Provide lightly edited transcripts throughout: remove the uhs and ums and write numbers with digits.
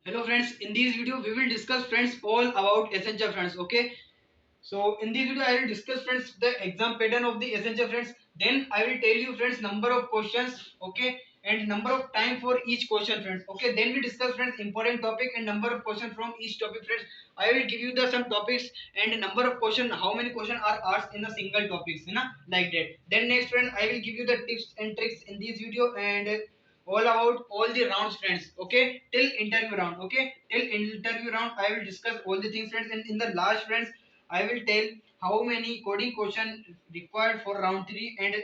Hello friends, in this video we will discuss friends all about essential friends. Okay, so in this video I will discuss friends the exam pattern of the essential friends. Then I will tell you friends number of questions. Okay, and number of time for each question friends. Okay, then we discuss friends important topic and number of questions from each topic friends. I will give you the some topics and number of question, how many questions are asked in a single topics, you know, like that. Then next friend I will give you the tips and tricks in this video and all about all the rounds friends. Okay, till interview round. Okay, till interview round I will discuss all the things friends, and in the last friends I will tell how many coding question required for round 3, and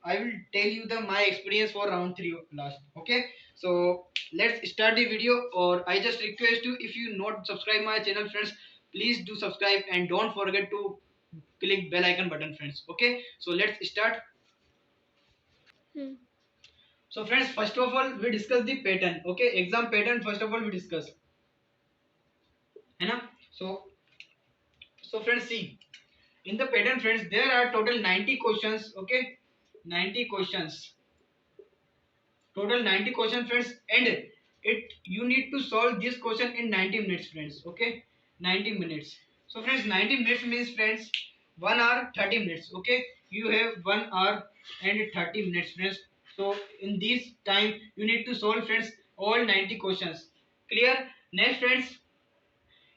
I will tell you the my experience for round 3 last. Okay, so let's start the video. Or I just request you, if you not subscribe my channel friends, please do subscribe and don't forget to click bell icon button friends. Okay, so let's start. Hmm. So friends, first of all we discuss the pattern. Okay, exam pattern first of all we discuss, है ना? So friends, see, in the pattern friends there are total 90 questions. Okay, 90 questions, total 90 questions friends, and it you need to solve this question in 90 minutes friends. Okay, 90 minutes. So friends, 90 minutes means friends 1 hour 30 minutes. Okay, you have 1 hour and 30 minutes friends. So in this time you need to solve friends all 90 questions. Clear? Next friends,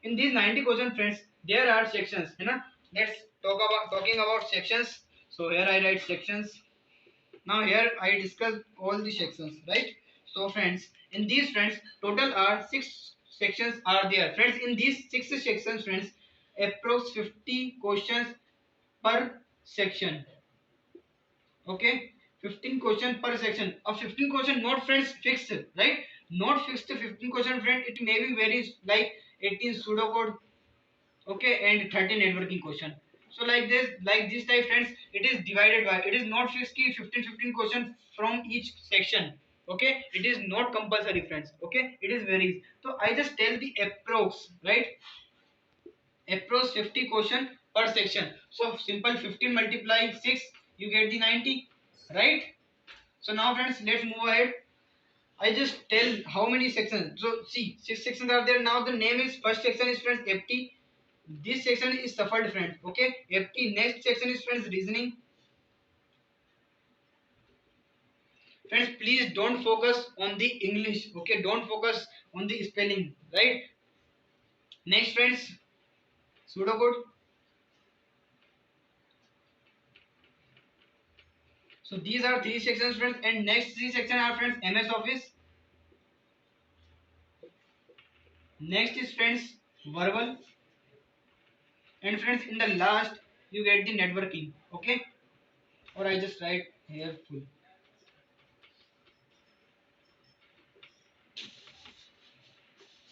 in these 90 question friends there are sections, है ना? Let's talking about sections. So here I write sections. Now here I discuss all the sections, right? So friends, in these friends total are 6 sections are there friends. In these 6 sections friends, approx 50 questions per section. Okay, 15 question per section. A 15 question not friends fixed, right? Not fixed 15 question friend, it may be varies like 18 pseudocode, okay, and 30 networking question. So like this type friends, it is divided by, it is not fixed ki 15 question from each section. Okay, it is not compulsory friends. Okay, it is varies. So I just tell the approx, right? Approx 50 question per section. So simple, 15 multiply 6, you get the 90, right? So now friends, let's move ahead. I just tell how many sections. So see, 6 sections are there. Now the name is, first section is friends FT. This section is shuffled friends. Okay, FT. Next section is friends reasoning. Friends, please don't focus on the English. Okay, don't focus on the spelling. Right. Next friends, pseudocode. So these are 3 sections friends, and next 3 sections are friends MS Office. Next is friends verbal, and friends in the last you get the networking. Okay, or I just write here full.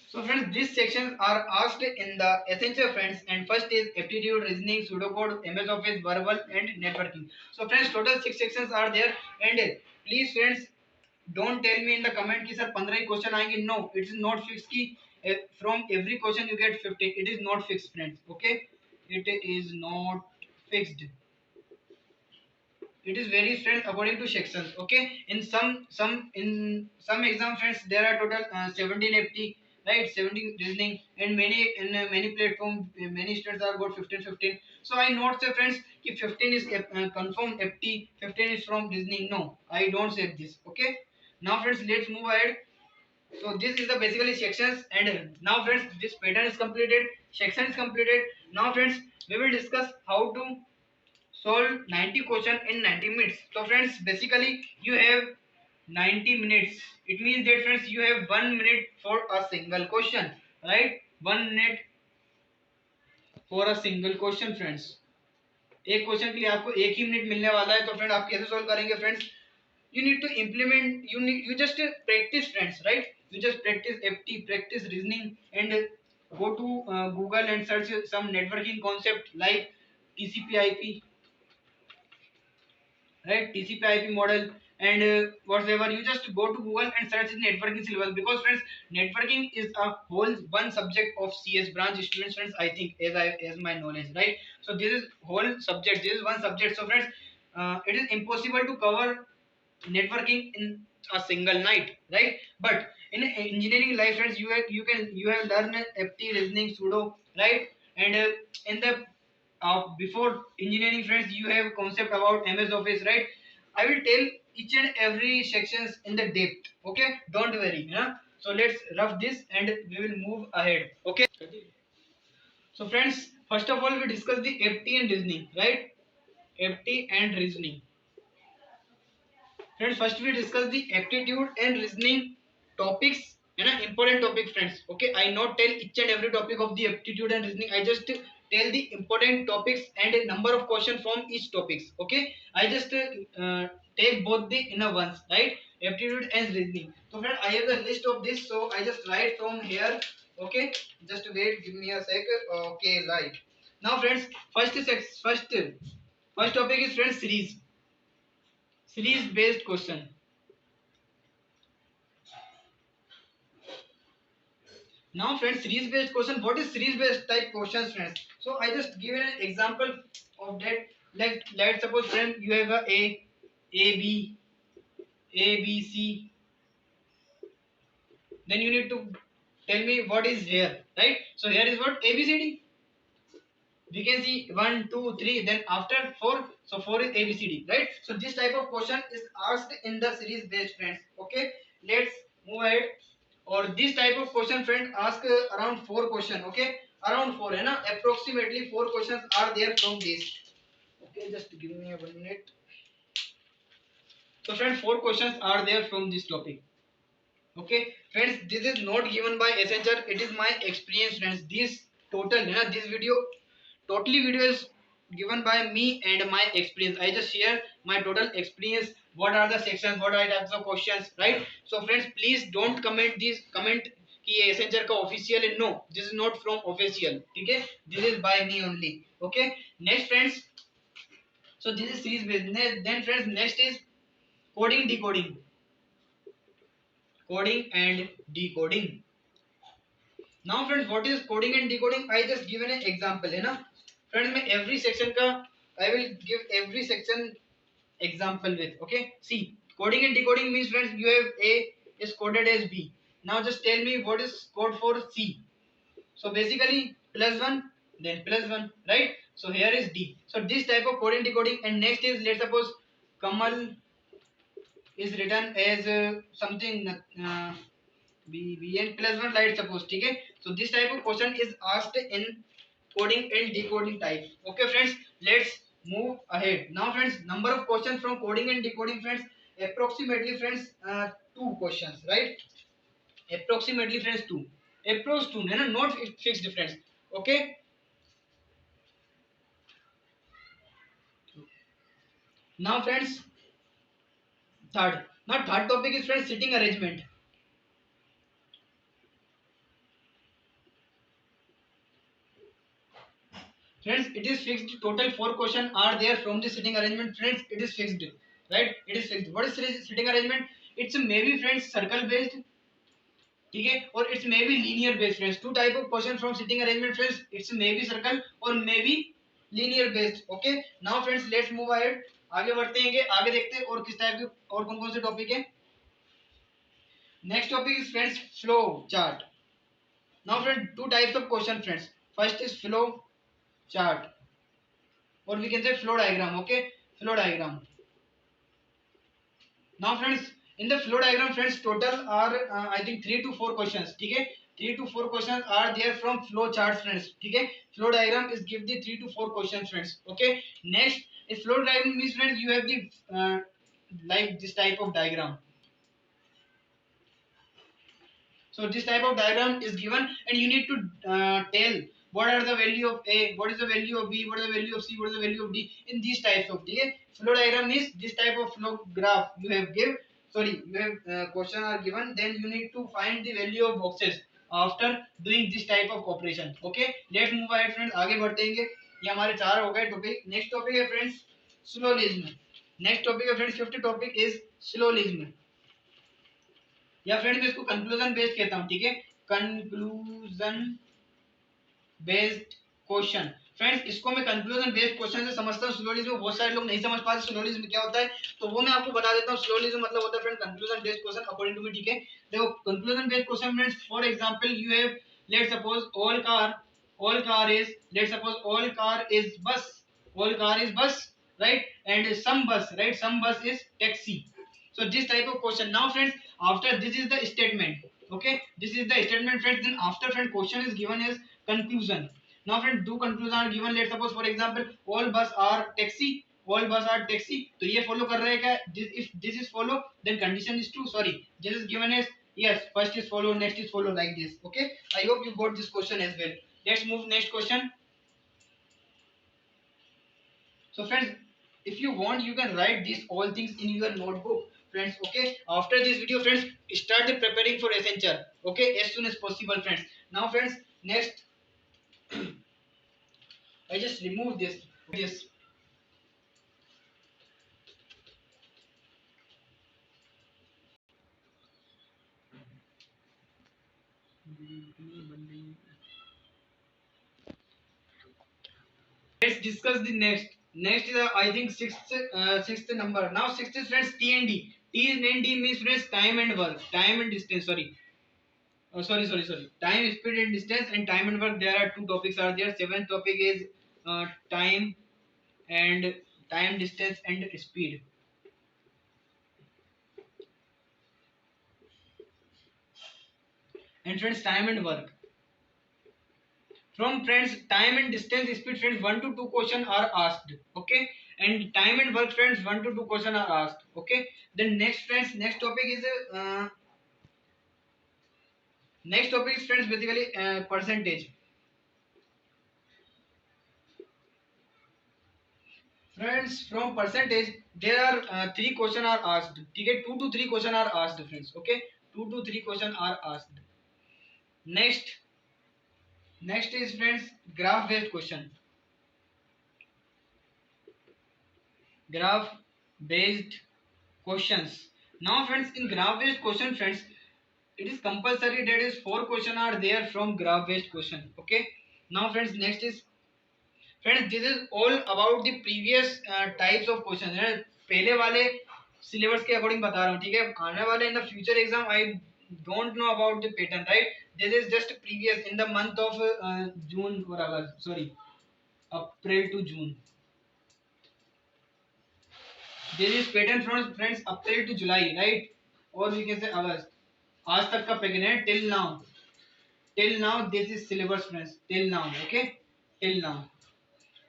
So friends, these sections are asked in the essential friends, and first is aptitude, reasoning, pseudocode, MS Office, verbal, and networking. So friends, total 6 sections are there, and please friends, don't tell me in the comment कि sir 15 ही question आएंगे. No, it is not fixed कि from every question you get 15. It is not fixed friends. Okay, it is not fixed. It is very friends according to sections. Okay, in some exam friends there are total 17 FT, right? 17 reasoning, and many platform many students are got 15. So I not say friends if 15 is confirmed FT, 15 is from reasoning. No, I don't say this. Okay, now friends, let's move ahead. So this is the basically sections, and now friends, this pattern is completed, section is completed. Now friends, we will discuss how to solve 90 question in 90 minutes. So friends, basically you have 90 minutes. It means that friends, you have 1 minute for a single question, right? 1 minute for a single question friends. एक question के लिए आपको एक ही minute मिलने वाला है. तो friend आप कैसे सॉल्व करेंगे friends? You need to implement, you just practice friends, right? You just practice FT, practice reasoning, and go to Google and search some networking concept like TCP/IP, right? TCP/IP model, and whatever, you just go to Google and search the networking syllabus, because friends, networking is a whole one subject of CS branch students friends, I think, as my knowledge, right? So this is whole subject, this is one subject. So friends, it is impossible to cover networking in a single night, right? But in engineering life friends, you have learned FT, reasoning, pseudo, right? And in the before engineering friends, you have concept about MS Office, right? I will tell each and every sections in the depth, okay? Don't worry, yeah? So let's rough this and we will move ahead, okay? So friends, first of all we discuss the FT and reasoning, right? FT and reasoning. Friends, first we discuss the aptitude and reasoning topics, and an important topic, friends. Okay, I not tell each and every topic of the aptitude and reasoning. I just tell the important topics and a number of questions from each topics. Okay, I just take both the inner ones, right? Aptitude and reasoning. So, friend, I have the list of this, so I just write from here. Okay, just wait, give me a sec. Okay, right. Now, friends, first topic is friends series based question. Now, friends, series based question. What is series based type questions, friends? So I just give an example of that. Let's suppose, friend, you have B, A, B, C. Then you need to tell me what is here, right? So here is what A, B, C, D. We can see 1, 2, 3. Then after 4, so 4 is A, B, C, D, right? So this type of question is asked in the series based, friends. Okay, let's move ahead. Or this type of question, friend, ask around 4 question. Okay, around 4 है ना, approximately 4 questions are there from this. Okay, just give me a 1 minute. So friend, 4 questions are there from this topic. Okay friends, this is not given by SHR, it is my experience, friends. This total है ना, this video is given by me and my experience. I just share my total experience, what are the sections, what are the types of questions, right? So friends, please don't comment कि ये SHR का official है. No, this is not from official, ठीक है? This is by me only. Okay, next friends, so this is series based. Then friends, next is coding and decoding. Now friends, what is coding and decoding? I just given an example है ना. Friends, मैं every section का I will give every section example with. Okay, see, coding and decoding means, friends, you have A is coded as B. Now just tell me what is code for C. So basically +1, then +1, right? So here is D. So this type of coding decoding. And next is, let's suppose Kamal is written as something bn +1, right? Suppose, ठीक है? So this type of question is asked in coding and decoding type. Okay friends, let's move ahead. Now friends, number of questions from coding and decoding, friends, approximately, friends, 2 questions, right? Approximately, friends, 2. Approach 2 है ना, not fixed difference. Okay, now friends, third topic is, friends, sitting arrangement. Friends, it is fixed. Total 4 questions are there from the sitting arrangement. Friends, it is fixed, right? It is fixed. What is sitting arrangement? It's maybe, friends, circle based, ठीक है, और it's maybe linear based, friends. Two type of question from sitting arrangement, friends. It's maybe circle or maybe linear based. Okay, now friends, let's move ahead. आगे बढ़ते हैं, आगे देखते हैं और किस टाइप के और कौन कौन से टॉपिक है. Next topic is, friends, flow chart. Now friends, two types of question, friends. First is flow chart, or we can say flow diagram. Okay, flow diagram. Now friends, in the flow diagram, friends, total are I think 3 to 4 questions, ठीक है? 3 to 4 questions are there from flow chart, friends, ठीक है? Flow diagram is give the 3 to 4 questions, friends. Okay, next is flow diagram means, friends, you have the like this type of diagram. So this type of diagram is given and you need to tell what are the value of A, what is the value of B, what is the value of C, what is the value of D in these types of. Okay, flow diagram is this type of flow graph you have give. Sorry, you have question are given, then you need to find the value of boxes after doing this type of operation. Okay, let's move ahead, friends. आगे बढ़ते हैं. ये हमारे 4 हो गए topic. Next topic है, friends, स्लोलिज्म. Next topic है, friends, 50 topic is स्लोलिज्म, या फ्रेंड मैं इसको कंक्लूजन बेस्ड कहता हूं, ठीक है? Conclusion based question. फ्रेंड्स इसको मैं कंक्लूजन बेस्ड क्वेश्चन से समझता हूँ। सिलोजिज्म बहुत सारे लोग नहीं समझ पाते सिलोजिज्म क्या होता है, तो वो मैं आपको बता देता हूँ। सिलोजिज्म मतलब होता है friend conclusion based question according to me, ठीक है। देखो conclusion based question friends, for example you have, let suppose all car is, let's suppose all car is bus, right, and some bus is taxi. So this type of question. Now friends, after this is the statement, okay, this is the statement friends, then after friend question is given as conclusion. Now friend do conclusion are given, let's suppose for example all bus are taxi, तो ये follow कर रहे हैं क्या, if this is follow then condition is true, sorry, this is given as yes, first is follow, next is follow, like this, okay. I hope you got this question as well. Let's move next question. So friends, if you want you can write these all things in your notebook friends, okay. After this video friends, start the preparing for essential, okay, as soon as possible friends. Now friends, next I just remove this. Let's discuss the next. Next is I think sixth number. Now sixth is friends T and D. T and D means friends time and work, time and distance. Sorry. Sorry. Time, speed, and distance, and time and work. There are two topics are there. Seventh topic is time and time, distance, and speed. And friends, time and work. From friends, time and distance, speed, friends, 1 to 2 questions are asked. Okay, and time and work, friends, 1 to 2 questions are asked. Okay. Then next, friends, next topic is friends basically percentage. Friends, from percentage, there are 3 questions are asked. Okay, 2 to 3 questions are asked, friends. Okay, 2 to 3 questions are asked. Next is friends graph based question. Graph based questions. Now, friends, in graph based question, friends, it is compulsory that is 4 questions are there from graph based question. Okay. Now, friends, next is friends, this is all about the previous types of questions. पहले वाले syllabus के according बता रहा हूँ, ठीक है. आने वाले in the future exam I don't know about the pattern, right. This is just previous in the month of June or August, sorry, April to June. This is pattern from friends April to July, right, or we can say August. आज तक का pattern है till now this is syllabus friends, till now, okay, till now.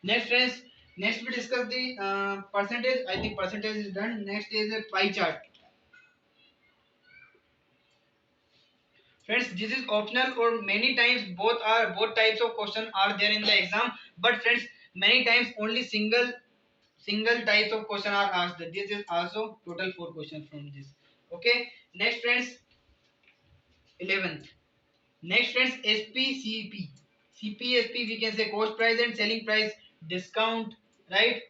Next friends, next we discuss the percentage. I think percentage is done. Next is a pie chart. Friends, this is optional or many times both types of question are there in the exam. But friends, many times only single types of question are asked. This is also total 4 questions from this. Okay. Next friends, 11th. Next friends, SPCP. CPSP we can say cost price and selling price, discount, right?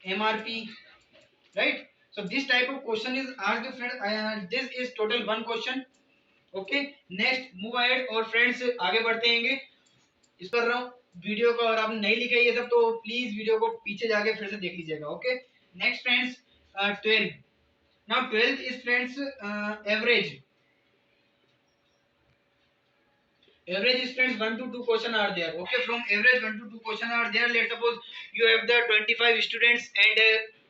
MRP, right. So this type of question is asked friend. This is total 1 question. Okay. Next move ahead और friends आगे बढ़ते हैं। इस कर रहा हूँ video को, और आपने नहीं लिखा ये सब तो प्लीज वीडियो को पीछे जाके फिर से देख लीजिएगा। Okay. Next friends 12. Now 12th is friends average. Average is friends 1 to 2 question are there. Okay, from average 1 to 2 question are there. Let's suppose you have the 25 students and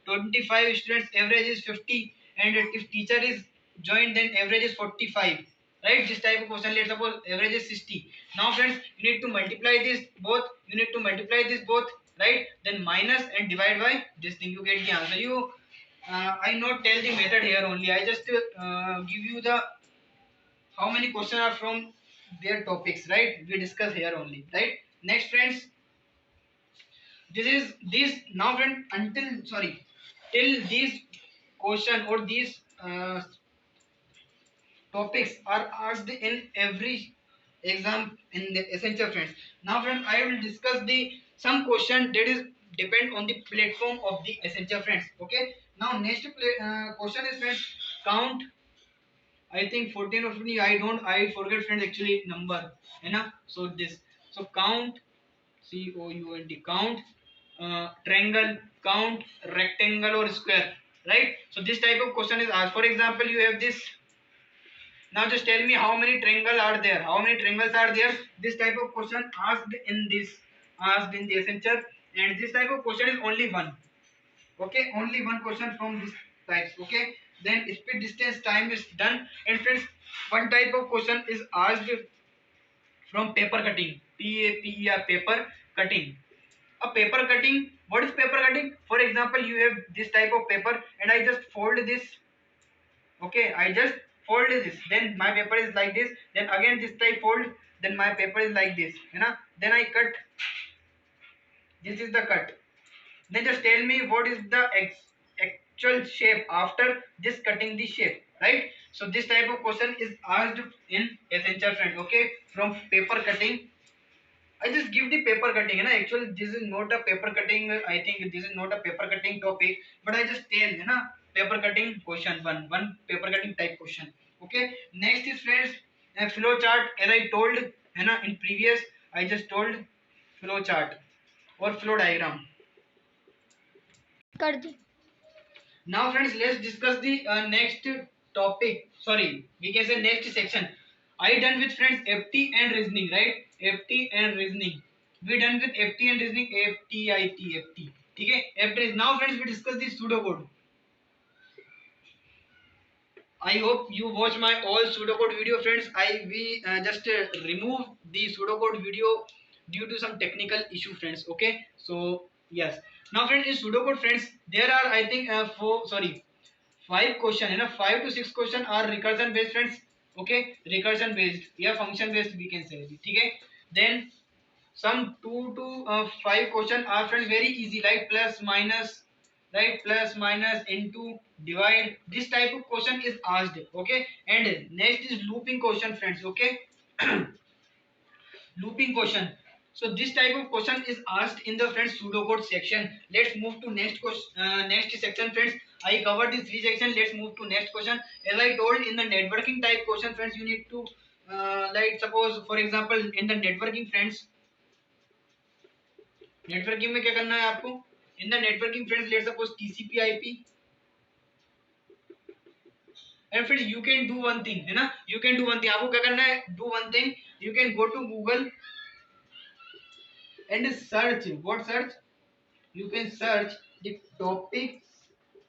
25 students average is 50, and if teacher is joined then average is 45. Right, this type of question. Let's suppose average is 60. Now friends, you need to multiply this both. Right, then minus and divide by this thing. You get the answer. I not tell the method here only. I just give you the how many questions are from their topics, right, we discuss here only, right. Next friends, this now friend until sorry till these question or these topics are asked in every exam in the essential friends. Now friend, I will discuss the some question that is depend on the platform of the essential friends. Okay. Now next question is friends count. I think 14 or 15. I forget friends actually number. है ना? So this. So count count, count, triangle, count, rectangle or square, right? So this type of question is asked. For example, you have this. Now just tell me how many triangles are there. How many triangles are there? This type of question asked in the essential, and this type of question is only one. Okay, only one question from this types. Okay, then speed, distance, time is done. And friends, one type of question is asked from paper cutting. PAPER, paper cutting. A paper cutting. What is paper cutting? For example, you have this type of paper, and I just fold this. Okay, I just fold this, then my paper is like this, then again this type fold, then my paper is like this, you know. Then I cut, this is the cut. Then just tell me what is the actual shape after this cutting the shape, right? So this type of question is asked in essential, friend. Okay, from paper cutting. I just give the paper cutting, you know. Actually, this is not a paper cutting. I think this is not a paper cutting topic, but I just tell, you know, paper cutting question one paper cutting type question. Okay. Next is, friends, a flow chart. As I told, you know, in previous, I just told flow chart or flow diagram. कर दी. Now, friends, let's discuss the next topic. Sorry, we can say next section. I done with, friends, FT and reasoning, right? FT and reasoning. We done with FT and reasoning. FT. Okay. FT. Now, friends, we discuss the pseudocode. I hope you watch my all pseudocode video, friends. We just remove the pseudocode video due to some technical issue, friends. Okay. So yes. Now, friends, in pseudocode, friends, there are, I think, five question, you know, 5 to 6 question are recursion based, friends. Okay, recursion based, yeah, function based we can say. Okay, then some 2 to 5 question are, friends, very easy, like plus minus, right? Plus minus, into, divide. This type of question is asked. Okay, and next is looping question, friends. Okay, looping question. So this type of question is asked in the, friends, pseudocode section. Let's move to next question, next section, friends. I covered these 3 sections. Let's move to next question. As I told, in the networking type question, friends, you need to like, suppose for example, in the networking, friends, networking में क्या करना है आपको? In the networking, friends, let's suppose TCP IP. And friends, you can do one thing, है ना? You can do one thing. आपको क्या करना है? Do one thing. You can go to Google and search. What search? You can search the topics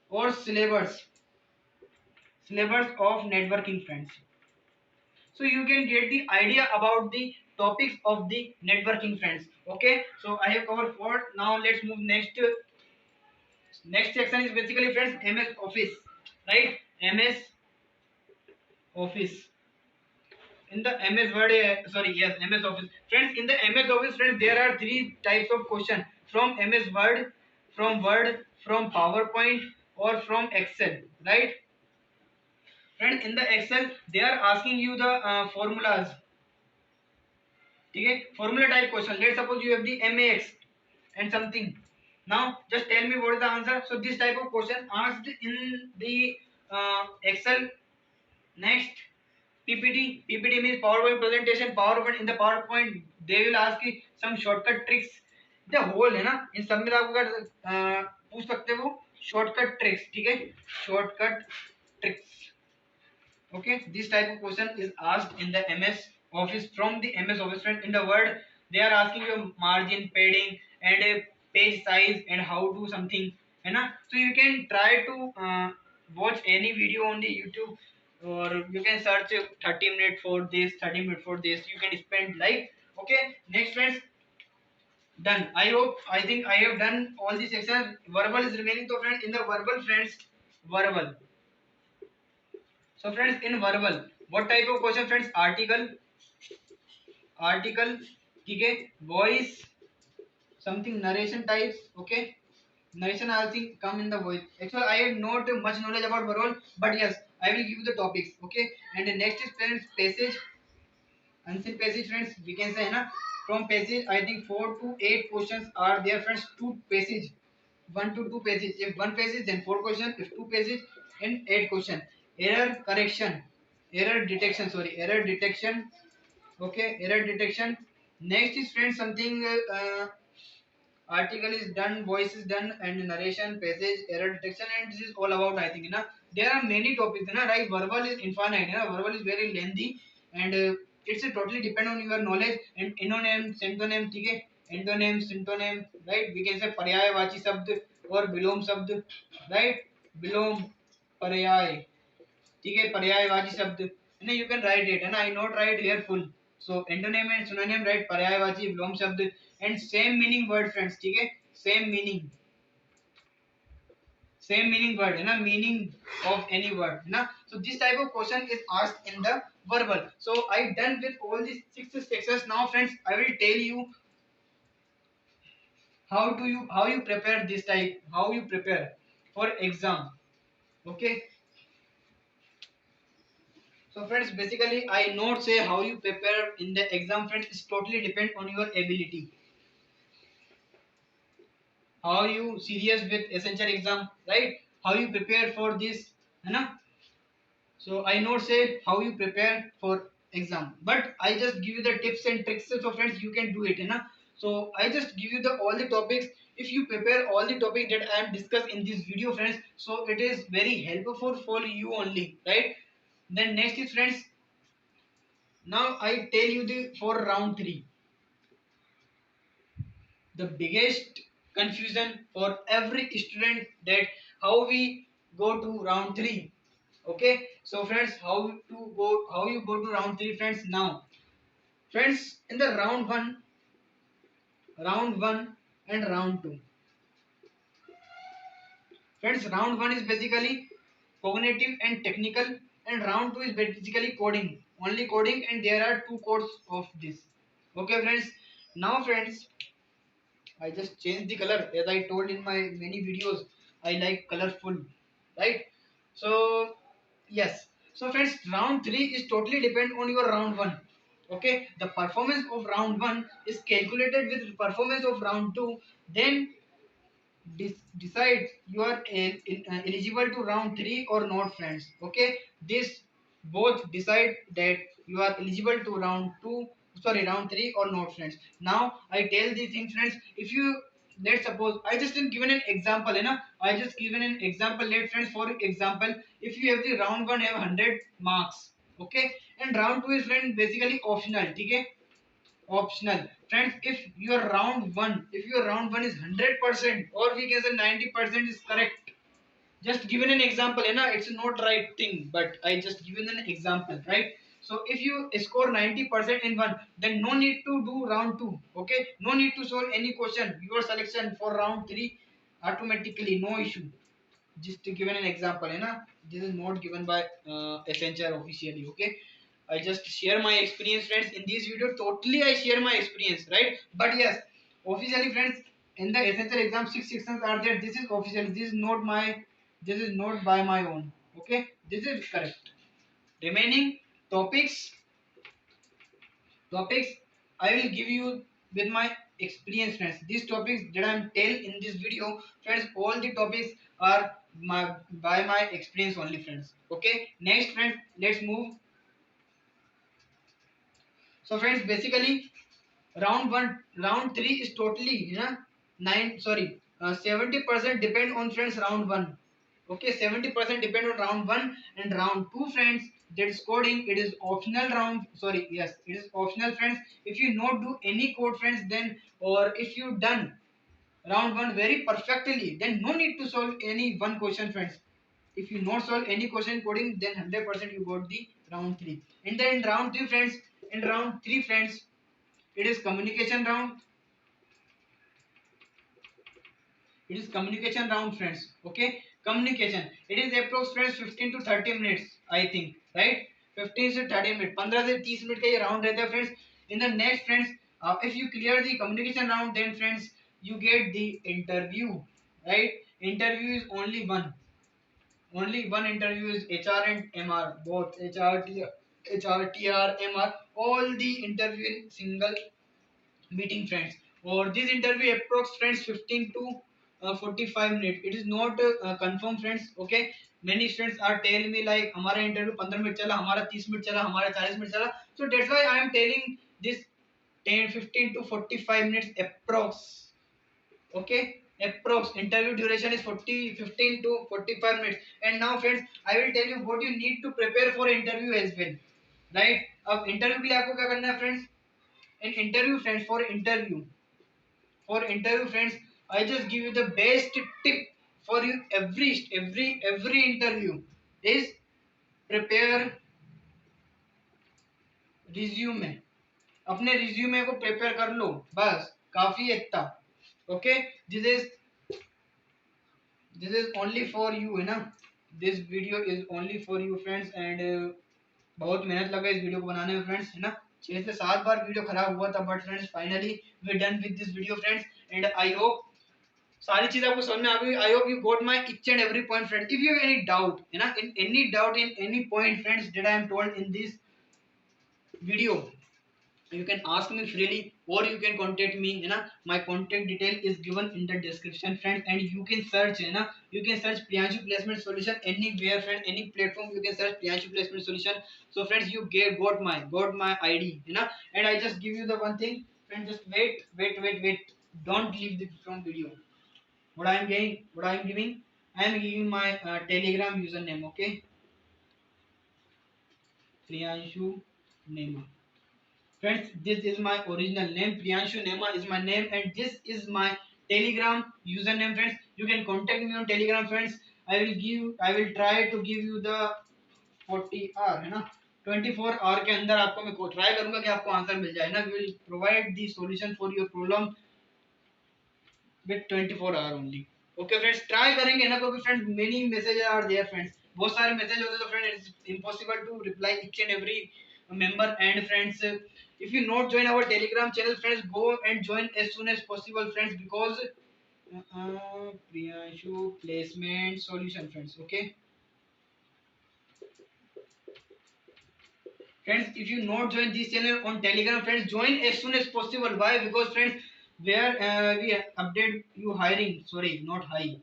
or syllabus of networking, friends. So you can get the idea about the topics of the networking, friends. Okay, so I have covered 4. Now let's move next. Next section is basically, friends, MS Office, right? MS Office. In the MS Word, MS Office, friends. In the MS Office, friends, there are 3 types of question: from MS Word, from PowerPoint, or from Excel, right? Friends, in the Excel, they are asking you the formulas. Okay, formula type question. Let's suppose you have the MAX and something. Now just tell me what is the answer. So this type of question asked in the Excel. Next, PPT. PPT means PowerPoint presentation. PowerPoint, in the PowerPoint they will ask you some shortcut tricks. The whole है ना, इन सब में आपको पूछ सकते हो shortcut tricks. ठीक है, shortcut tricks. Okay, this type of question is asked in the MS Office, from the MS Office, friend. In the Word, they are asking you margin, padding, and a page size, and how to something, है ना? So you can try to watch any video on the YouTube, or you can search 30 minutes for this, 30 minutes for this. You can spend like. Okay, next, friends. Done. I think I have done all the sections. Verbal is remaining. So friends, in the verbal, friends, verbal. So friends, in verbal, what type of question, friends? Article, ठीक है, voice, something narration types. Okay, narration I think come in the voice. Actually, I have not much knowledge about verbal, but yes, I will give you the topics. Okay, and the next is, friends, passage, unseen passage, friends. We can say, na, from passage, I think 4 to 8 questions are there, friends. 2 passage, 1 to 2 pages. If 1 passage, then 4 questions. If 2 pages, and 8 question. Error correction, error detection. Okay, error detection. Next is friends something article is done, voice is done, and narration, passage, error detection, and this is all about I think na. There are many topics na, right? Verbal is infinite na, verbal is very lengthy, and it's a totally depend on your knowledge and एनोनेम synonym ठीक है antonym synonym right we can say पर्यायवाची शब्द और विलोम शब्द right विलोम पर्याय ठीक है पर्यायवाची शब्द है ना यू कैन राइट इट है ना I not right here full so antonym and synonym right पर्यायवाची विलोम शब्द and same meaning word friends ठीक है सेम मीनिंग वर्ड है ना मीनिंग ऑफ एनी वर्ड है ना so this type of question is asked in the verbal so I done with all these six sections now friends I will tell you how you prepare this type how you prepare for exam okay. So friends, basically I not say how you prepare in the exam friends, it's totally depend on your ability. How you serious with essential exam, right? How you prepare for this, है ना? So I not say how you prepare for exam, but I just give you the tips and tricks. So friends, you can do it, है ना? So I just give you the all the topics. If you prepare all the topic that I am discussed in this video, friends, so it is very helpful for you only, right? Then next is friends, now I tell you the for round 3 the biggest confusion for every student that how we go to round 3 okay. So friends how you go to round 3 friends now friends in the round 1 and round 2 friends round 1 is basically cognitive and technical and round 2 is basically coding only coding and there are two codes of this okay friends. Now friends I just changed the color as I told in my many videos. I like colorful, right? So yes. So friends, round 3 is totally depend on your round 1. Okay, the performance of round 1 is calculated with performance of round 2. Then decide you are eligible to round 3 or not, friends. Okay, this both decide that you are eligible to round 2 sorry round 3 or not, friends. Now I tell these things friends, if you let's suppose I just given an example है ना I just given an example let friends for example if you have the round 1 have 100 marks okay and round 2 is friend basically optional ठीक है optional friends. If your round 1 is 100% or we can say 90% is correct, just given an example है ना it's not right thing but I just given an example, right? So if you score 90% in one then no need to do round 2 okay no need to solve any question your selection for round 3 automatically no issue. Just given an example है ना this is not given by Accenture officially okay. I just share my experience friends in this video totally I share my experience right but yes officially friends in the essential exam 6 sections are there this is official this is not by my own okay this is correct. Remaining topics topics I will give you with my experience friends. These topics that I am tell in this video friends all the topics are by my experience only friends okay. Next friends let's move. So friends basically round 3 is totally you know 70% depend on friends round 1 okay 70% depend on round 1 and round 2 friends that is coding it is optional round sorry yes it is optional friends. If you not do any code friends then or if you done round 1 very perfectly then no need to solve any one question friends. If you not solve any question coding then 100% you got the round 3 and then in round 3 friends in round 3 friends it is communication round. It is communication round friends okay. Communication it is approx friends 15 to 30 minutes I think right 15 से 30 minute 15 से 30 minute का ये round रहता है friends. In the next friends if you clear the communication round then friends you get the interview right. Interview is only one interview is HR and MR both HR MR all the interview in single meeting friends or this interview approx friends 15 to 45 minutes it is not confirmed friends okay. Many students are telling me like हमारा interview 15 minute चला हमारा 30 minute चला हमारा 40 minute चला so that's why I am telling this 15 to 45 minutes approx. Okay, approx interview duration is 15 to 45 minutes. And now friends, I will tell you what you need to prepare for interview as well, right? अब interview के लिए आपको क्या करना है friends? In interview friends, for interview friends, I just give you the best tip for you. Every interview is prepare resume. अपने resume को prepare कर लो, बस काफी है इतना. Okay, this is only for you, है ना. This video is only for you friends. And बहुत मेहनत लगा इस वीडियो को बनाने में फ्रेंड्स, है ना. 6 से 7 बार वीडियो खराब हुआ था, but friends finally we done with this video friends. And I hope सारी चीज आपको समझ में आ गई. I hope you got my each and every point friend. If you have any doubt, है ना, in any doubt in any point friends that I am told in this video, you can ask me freely or you can contact me, है ना. My contact detail is given in the description friend. And you can search, है ना, you can search Priyanshu placement solution anywhere friend, any platform you can search Priyanshu placement solution. So friends, you got my ID, है ना. And I just give you the one thing friend, just wait, don't leave the from video. What I am giving, I am giving my Telegram username. Okay, Priyanshu Nema. Friends, this is my original name. Priyanshu Nema is my name, and this is my Telegram username, friends. You can contact me on Telegram, friends. I will try to give you the 40 hour, है ना, 24 hour के अंदर आपको मैं try करूंगा कि आपको answer मिल जाए ना. We will provide the solution for your problem with 24 hour only. Okay friends, try करेंगे ना, क्योंकि friends many messages are there friends. बहुत सारे मैसेज होते हैं, तो friends it's impossible to reply each and every member. And friends, if you not join our Telegram channel friends, go and join as soon as possible friends, because Priyanshu placement solution friends. Okay friends, if you not join this channel on Telegram friends, join as soon as possible. Why? Because friends, where we update you hiring, sorry, not high,